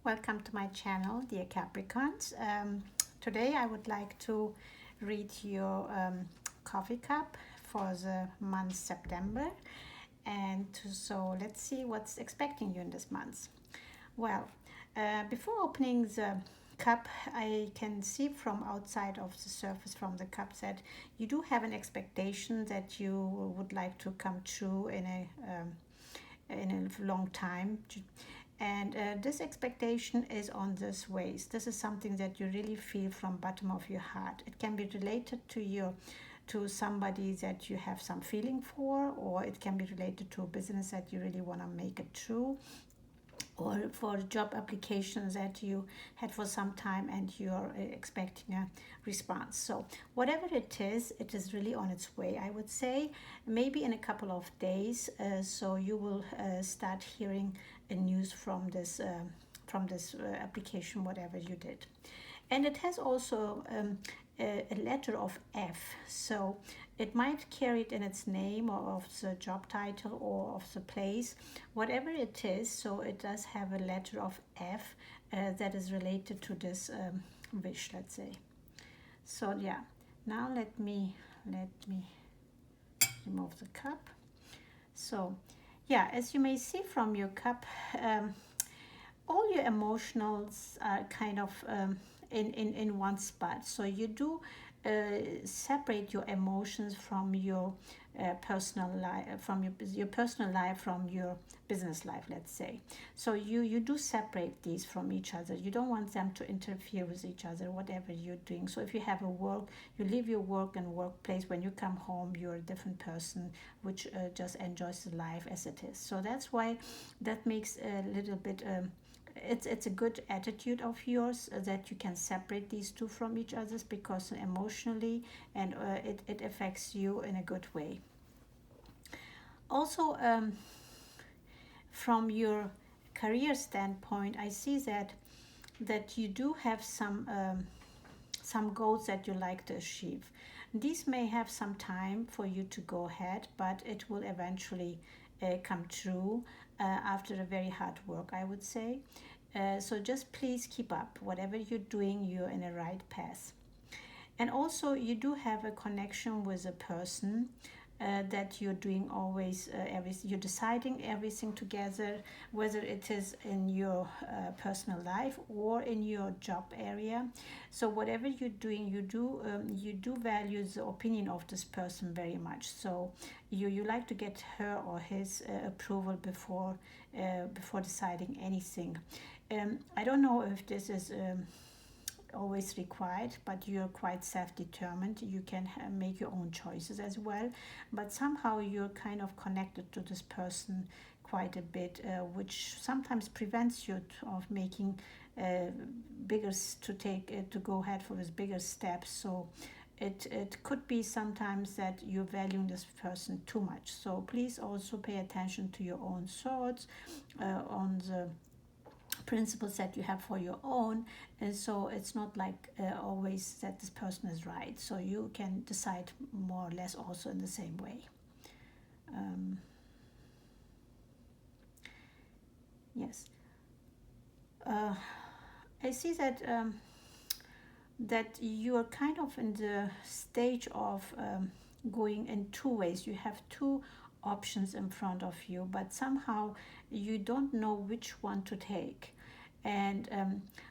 Welcome to my channel, dear Capricorns. Today I would like to read your coffee cup for the month September, and so let's see what's expecting you in this month. Well, before opening the cup, I can see from outside of the surface from the cup that you do have an expectation that you would like to come true in a long time, and this expectation is on this ways. This is something that you really feel from bottom of your heart. It can be related to somebody that you have some feeling for, or it can be related to a business that you really want to make it true, or for job applications that you had for some time and you're expecting a response. So whatever it is really on its way, I would say, maybe in a couple of days. So you will start hearing news from this application, whatever you did. And it has also a letter of F, so it might carry it in its name or of the job title or of the place, whatever it is. So it does have a letter of F that is related to this wish, let's say. So yeah, now let me remove the cup. So yeah, as you may see from your cup, all your emotionals are kind of in one spot. So you do separate your emotions from your personal life, from your personal life, from your business life, let's say. So you do separate these from each other. You don't want them to interfere with each other, whatever you're doing. So if you have a work, you leave your work and workplace. When you come home, you're a different person, which just enjoys the life as it is. So that's why that makes a little bit it's a good attitude of yours, that you can separate these two from each others, because emotionally and it affects you in a good way. Also, from your career standpoint, I see that you do have some goals that you like to achieve. These may have some time for you to go ahead, but it will eventually come true after a very hard work, I would say. So just please keep up. Whatever you're doing, you're in a right path. And also, you do have a connection with a person that you're doing always you're deciding everything together, whether it is in your personal life or in your job area. So whatever you're doing, you do value the opinion of this person very much. So you like to get her or his approval before deciding anything. I don't know if this is always required, but you're quite self-determined. You can make your own choices as well, but somehow you're kind of connected to this person quite a bit, which sometimes prevents you of making bigger to go ahead for this bigger steps. So it could be sometimes that you're valuing this person too much. So please also pay attention to your own thoughts on the principles that you have for your own. And so it's not like always that this person is right, so you can decide more or less also in the same way. Yes, I see that you are kind of in the stage of going in two ways. You have two options in front of you, but somehow you don't know which one to take. And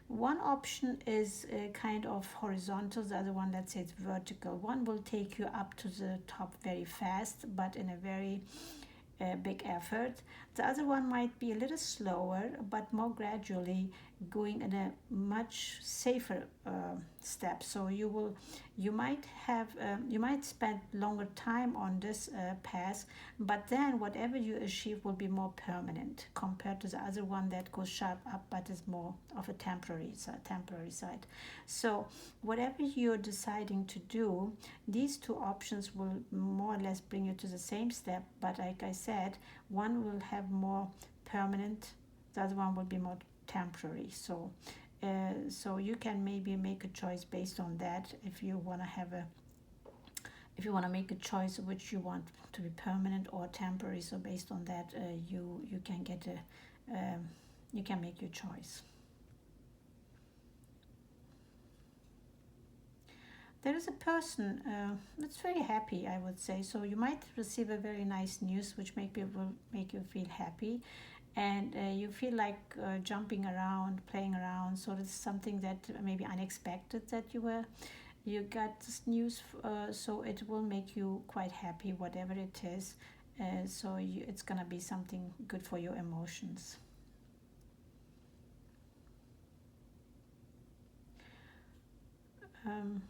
one option is kind of horizontal, the other one, let's say, it's vertical. One will take you up to the top very fast, but in a very big effort. The other one might be a little slower, but more gradually, going in a much safer step. So you might spend longer time on this path, but then whatever you achieve will be more permanent compared to the other one that goes sharp up, but is more of a temporary side. So whatever you're deciding to do, these two options will more or less bring you to the same step, but like I said, one will have more permanent, the other one will be more temporary. So so you can maybe make a choice based on that, if you want to make a choice which you want to be permanent or temporary. So based on that, you can get you can make your choice. There is a person that's very happy, I would say. So you might receive a very nice news which will make you feel happy, and you feel like jumping around, playing around. So it's something that maybe unexpected that you got this news. So it will make you quite happy, whatever it is. It's gonna be something good for your emotions. Um,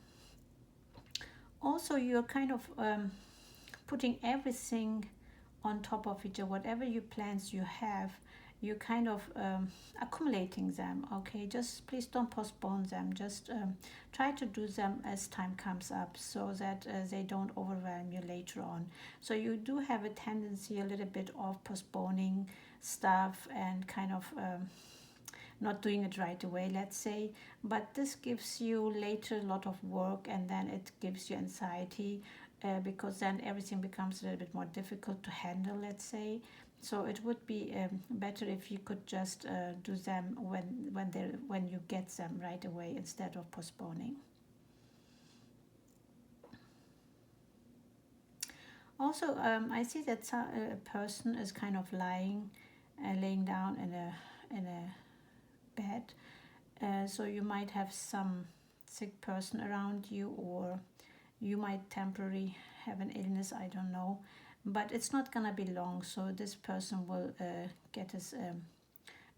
Also, you're kind of putting everything on top of each other. Whatever you plans you have, you're kind of accumulating them. Okay, just please don't postpone them. Just try to do them as time comes up, so that they don't overwhelm you later on. So you do have a tendency a little bit of postponing stuff and kind of not doing it right away, let's say. But this gives you later a lot of work, and then it gives you anxiety, because then everything becomes a little bit more difficult to handle, let's say. So it would be better if you could just do them when you get them right away, instead of postponing. Also, I see that a person is kind of laying down in a bed. So you might have some sick person around you, or you might temporarily have an illness, I don't know. But it's not gonna be long, so this person will get his,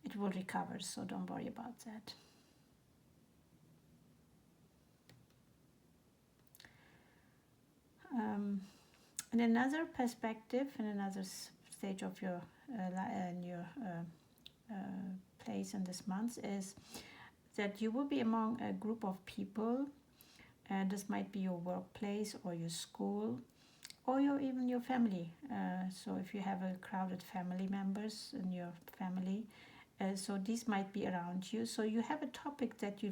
it will recover, so don't worry about that. Um, in another perspective, in another stage of your place in this month, is that you will be among a group of people, and this might be your workplace or your school, or even your family. So if you have a crowded family members in your family, so these might be around you. So you have a topic that you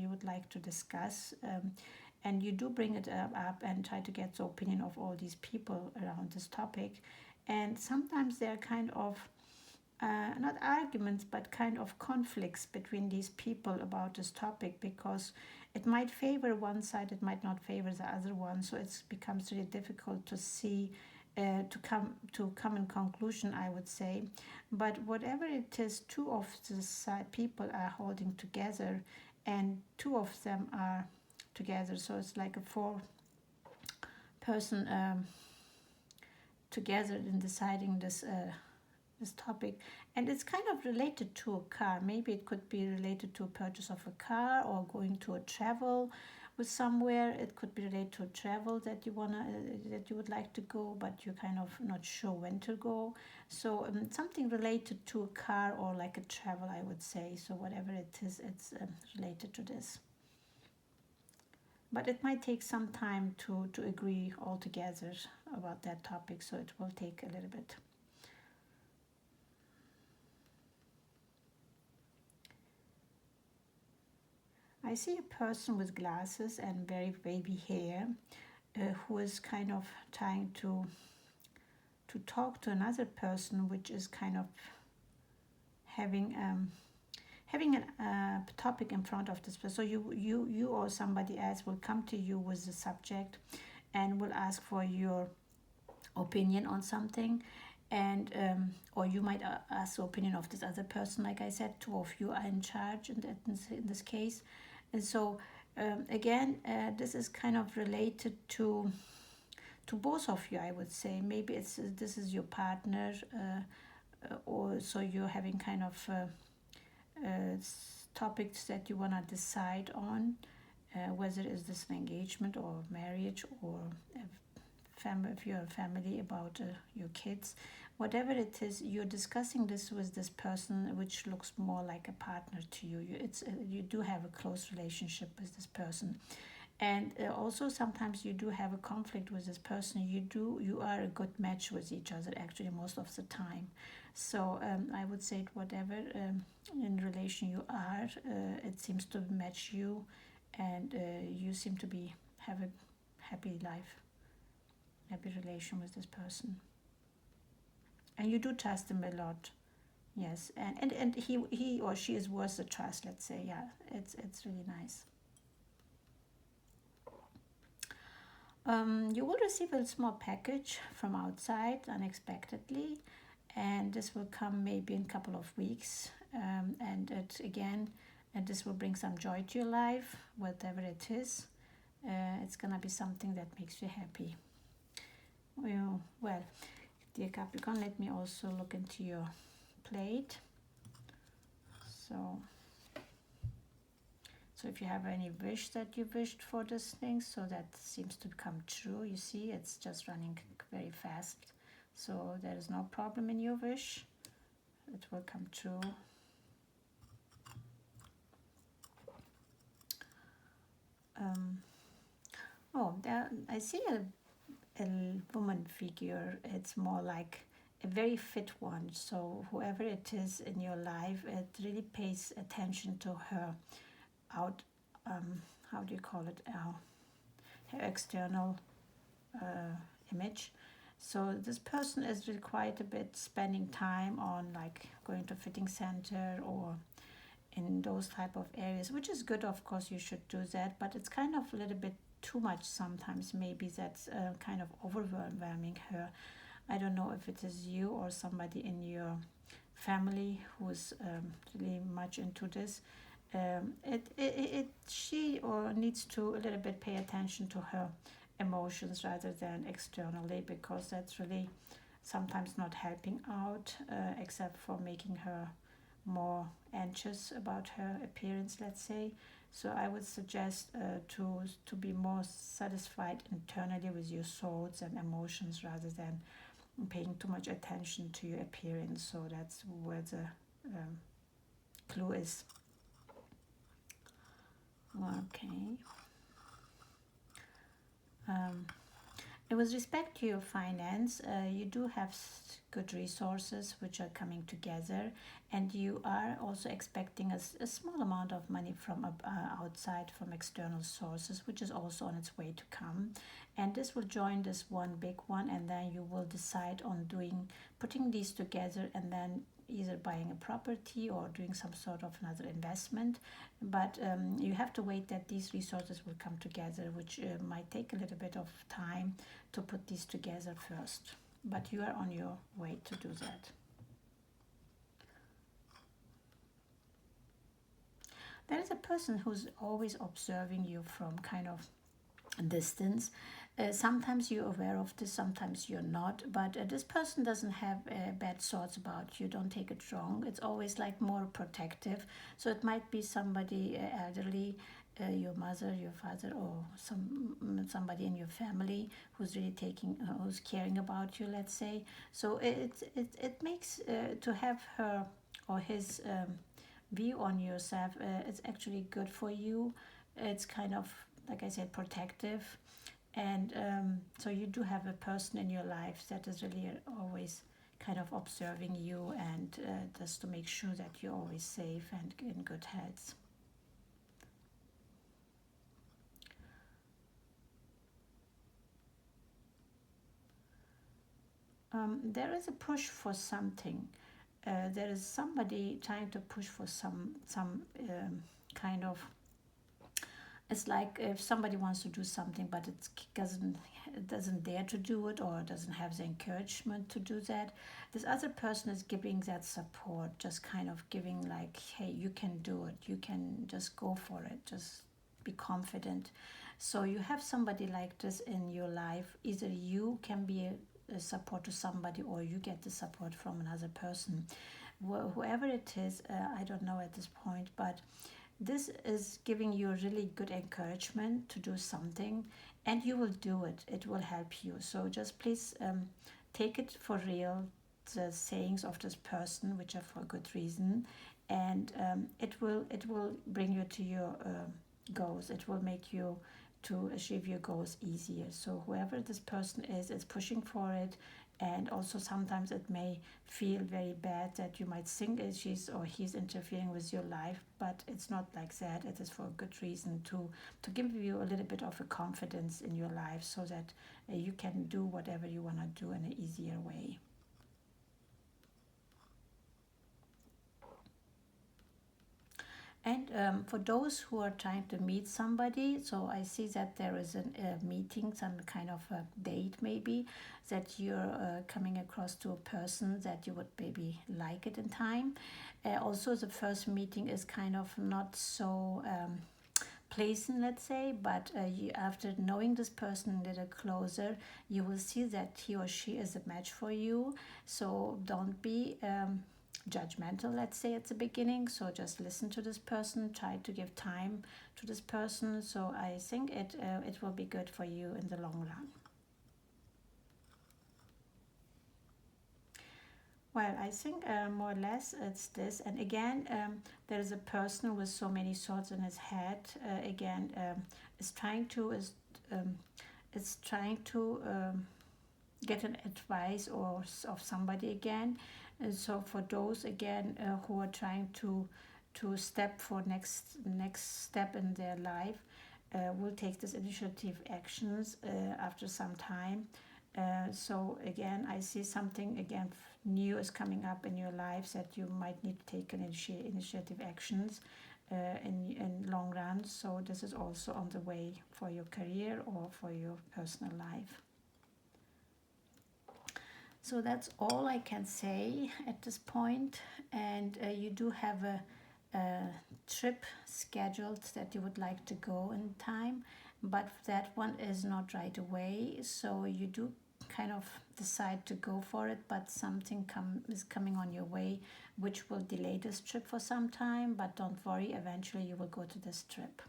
would like to discuss, and you do bring it up and try to get the opinion of all these people around this topic. And sometimes they're kind of not arguments, but kind of conflicts between these people about this topic, because it might favor one side, it might not favor the other one. So it becomes really difficult to see, to come in conclusion, I would say. But whatever it is, two of the side people are holding together, and two of them are together. So it's like a four-person together in deciding this topic. And it's kind of related to a car. Maybe it could be related to a purchase of a car, or going to a travel with somewhere. It could be related to a travel that you would like to go, but you're kind of not sure when to go. So something related to a car, or like a travel, I would say. So whatever it is, it's related to this. But it might take some time to agree all together about that topic, so it will take a little bit. I see a person with glasses and very wavy hair, who is kind of trying to talk to another person, which is kind of having having a topic in front of this person. So you or somebody else will come to you with the subject, and will ask for your opinion on something, and or you might ask the opinion of this other person. Like I said, two of you are in charge in this case. And so again, this is kind of related to both of you, I would say. Maybe this is your partner, or so you're having kind of topics that you want to decide on, whether is this an engagement or marriage, or if you're a family, about your kids. Whatever it is, you're discussing this with this person, which looks more like a partner to you. You do have a close relationship with this person. And also sometimes you do have a conflict with this person. You are a good match with each other, actually, most of the time. So I would say whatever in relation you are, it seems to match you, and you seem to have a happy life, happy relation with this person. And you do trust him a lot. Yes, and he or she is worth the trust, let's say. Yeah, it's really nice. You will receive a small package from outside unexpectedly, and this will come maybe in a couple of weeks. And this will bring some joy to your life, whatever it is. It's gonna be something that makes you happy. Well, dear Capricorn, let me also look into your plate. So if you have any wish that you wished for this thing, so that seems to come true. You see, it's just running very fast. So there is no problem in your wish. It will come true. I see a woman figure. It's more like a very fit one. So whoever it is in your life, it really pays attention to her out, how do you call it, her external image. So this person is really quite a bit spending time on like going to fitting center or in those type of areas, which is good. Of course, you should do that, but it's kind of a little bit too much sometimes. Maybe that's kind of overwhelming her. I don't know if it is you or somebody in your family who's really much into this. She or needs to a little bit pay attention to her emotions rather than externally, because that's really sometimes not helping out, except for making her more anxious about her appearance, let's say. So I would suggest to be more satisfied internally with your thoughts and emotions rather than paying too much attention to your appearance. So that's where the clue is. Okay. With respect to your finance, you do have good resources which are coming together, and you are also expecting a small amount of money from outside, from external sources, which is also on its way to come. And this will join this one big one, and then you will decide on putting these together, and then either buying a property or doing some sort of another investment. But you have to wait that these resources will come together, which might take a little bit of time to put these together first. But you are on your way to do that. There is a person who's always observing you from kind of a distance. Sometimes you're aware of this, sometimes you're not, but this person doesn't have bad thoughts about you. Don't take it wrong. It's always like more protective. So it might be somebody elderly, your mother, your father, or somebody in your family who's really who's caring about you, let's say. So it makes to have her or his view on yourself. It's actually good for you. It's kind of, like I said, protective. And so you do have a person in your life that is really always kind of observing you, and just to make sure that you're always safe and in good health. There is a push for something. There is somebody trying to push for some kind of, it's like if somebody wants to do something but it doesn't dare to do it, or doesn't have the encouragement to do that, this other person is giving that support, just kind of giving like, hey, you can do it, you can just go for it, just be confident. So you have somebody like this in your life. Either you can be a support to somebody, or you get the support from another person. Whoever it is, I don't know at this point, but this is giving you really good encouragement to do something, and you will do it. It will help you. So just please take it for real, the sayings of this person, which are for good reason, and it will bring you to your goals. It will make you to achieve your goals easier. So whoever this person is pushing for it. And also sometimes it may feel very bad that you might think she's or he's interfering with your life, but it's not like that. It is for a good reason to give you a little bit of a confidence in your life, so that you can do whatever you want to do in an easier way. And for those who are trying to meet somebody, so I see that there is a meeting, some kind of a date maybe, that you're coming across to a person that you would maybe like it in time. Also, the first meeting is kind of not so pleasant, let's say, but after knowing this person a little closer, you will see that he or she is a match for you. So don't be judgmental, let's say, at the beginning. So just listen to this person, try to give time to this person. So I think it will be good for you in the long run. Well, I think more or less it's this. And again, there is a person with so many thoughts in his head. Again, is trying to um, is trying to get an advice or of somebody again. And so for those again who are trying to step for next step in their life, will take this initiative actions after some time. So again, I see something again new is coming up in your life that you might need to take an initiative actions in long run. So this is also on the way for your career or for your personal life. So that's all I can say at this point. And you do have a trip scheduled that you would like to go in time, but that one is not right away. So you do kind of decide to go for it, but something is coming on your way which will delay this trip for some time. But don't worry, eventually you will go to this trip.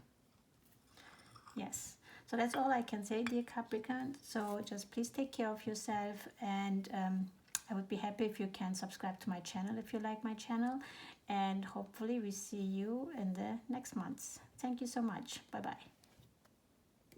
Yes. So that's all I can say, dear Capricorn. So just please take care of yourself, and I would be happy if you can subscribe to my channel if you like my channel, and hopefully we see you in the next months. Thank you so much. Bye bye.